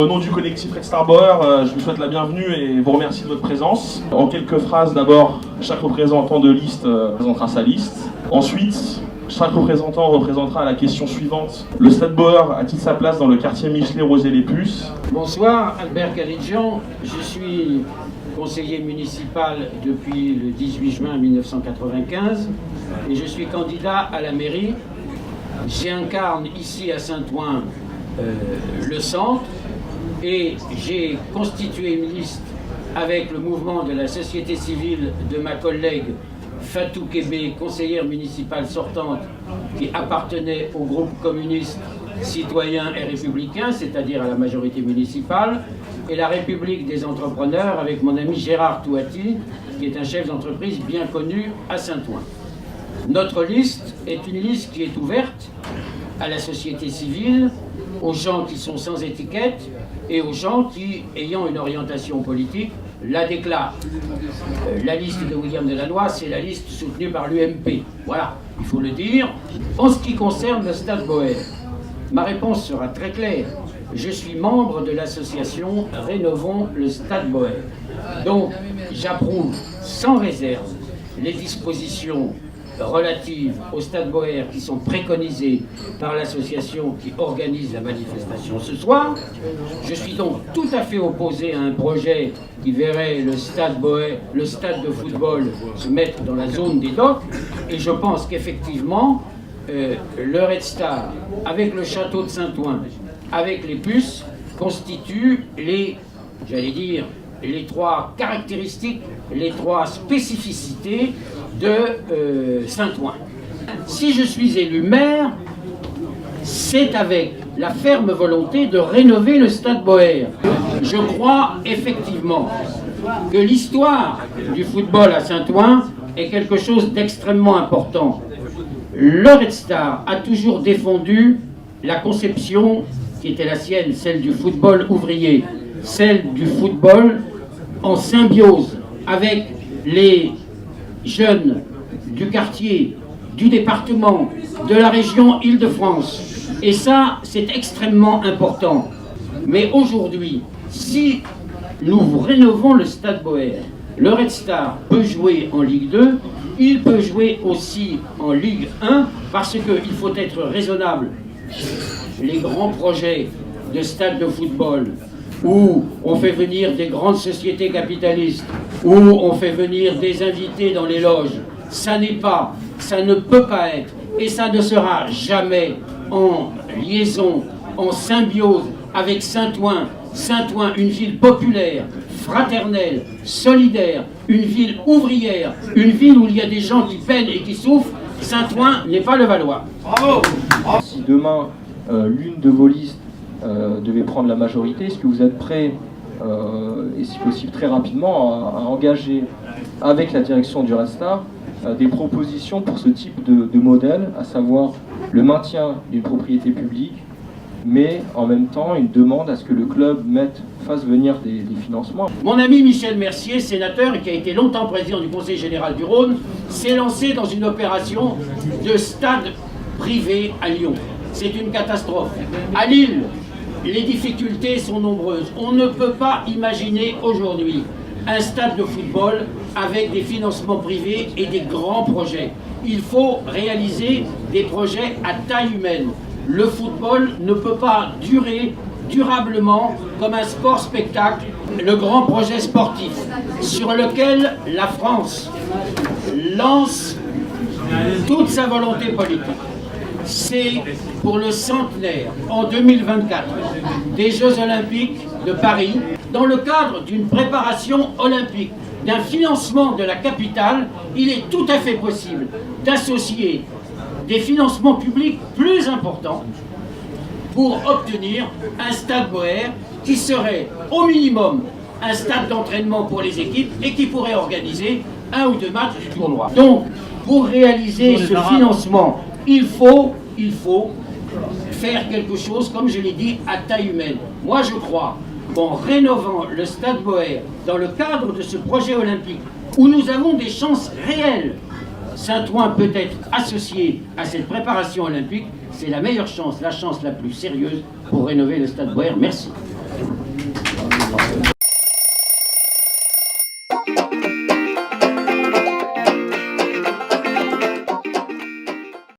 Au nom du collectif Red Star Bauer, je vous souhaite la bienvenue et vous remercie de votre présence. En quelques phrases, d'abord, chaque représentant de liste présentera sa liste. Ensuite, chaque représentant représentera la question suivante. Le Stade Bauer a-t-il sa place dans le quartier Michelet-Rosé-les-Puces? Bonsoir, Albert Galidjian. Je suis conseiller municipal depuis le 18 juin 1995 et je suis candidat à la mairie. J'incarne ici à Saint-Ouen le centre et j'ai constitué une liste avec le mouvement de la société civile de ma collègue Fatou Kébé, conseillère municipale sortante, qui appartenait au groupe communiste, citoyen et républicain, c'est-à-dire à la majorité municipale, et la République des entrepreneurs avec mon ami Gérard Touati, qui est un chef d'entreprise bien connu à Saint-Ouen. Notre liste est une liste qui est ouverte à la société civile, aux gens qui sont sans étiquette et aux gens qui, ayant une orientation politique, la déclarent. La liste de William Delannoy, c'est la liste soutenue par l'UMP. Voilà, il faut le dire. En ce qui concerne le Stade Bauer, ma réponse sera très claire. Je suis membre de l'association Rénovons le Stade Bauer. Donc, j'approuve sans réserve les dispositions relatives au Stade Bauer qui sont préconisées par l'association qui organise la manifestation ce soir. Je suis donc tout à fait opposé à un projet qui verrait le Stade Bauer, le stade de football, se mettre dans la zone des docks. Et je pense qu'effectivement, le Red Star, avec le château de Saint-Ouen, avec les puces, constitue les trois caractéristiques, les trois spécificités de Saint-Ouen. Si je suis élu maire, c'est avec la ferme volonté de rénover le Stade Bauer. Je crois effectivement que l'histoire du football à Saint-Ouen est quelque chose d'extrêmement important. Le Red Star a toujours défendu la conception qui était la sienne, celle du football ouvrier, celle du football en symbiose avec les jeunes du quartier, du département, de la région Île-de-France. Et ça, c'est extrêmement important. Mais aujourd'hui, si nous rénovons le Stade Bauer, le Red Star peut jouer en Ligue 2, il peut jouer aussi en Ligue 1, parce qu'il faut être raisonnable. Les grands projets de stade de football, où on fait venir des grandes sociétés capitalistes, où on fait venir des invités dans les loges, ça ne peut pas être, et ça ne sera jamais en liaison, en symbiose avec Saint-Ouen. Saint-Ouen, une ville populaire, fraternelle, solidaire, une ville ouvrière, une ville où il y a des gens qui peinent et qui souffrent. Saint-Ouen n'est pas le Valois. Bravo! Si demain, l'une de vos listes devait prendre la majorité, est-ce que vous êtes prêt, et si possible très rapidement, à engager avec la direction du Red Star des propositions pour ce type de modèle, à savoir le maintien d'une propriété publique, mais en même temps une demande à ce que le club fasse venir des financements? Mon ami Michel Mercier, sénateur et qui a été longtemps président du Conseil général du Rhône, s'est lancé dans une opération de stade privé à Lyon. C'est une catastrophe. À Lille, les difficultés sont nombreuses. On ne peut pas imaginer aujourd'hui un stade de football avec des financements privés et des grands projets. Il faut réaliser des projets à taille humaine. Le football ne peut pas durer durablement comme un sport-spectacle. Le grand projet sportif sur lequel la France lance toute sa volonté politique, c'est pour le centenaire, en 2024, des Jeux Olympiques de Paris, dans le cadre d'une préparation olympique, d'un financement de la capitale, il est tout à fait possible d'associer des financements publics plus importants pour obtenir un Stade Bauer qui serait au minimum un stade d'entraînement pour les équipes et qui pourrait organiser 1 ou 2 matchs du tournoi. Donc, pour réaliser ce financement, il faut faire quelque chose, comme je l'ai dit, à taille humaine. Moi, je crois qu'en rénovant le Stade Bauer dans le cadre de ce projet olympique, où nous avons des chances réelles, Saint-Ouen peut être associé à cette préparation olympique, c'est la meilleure chance, la chance la plus sérieuse pour rénover le Stade Bauer. Merci.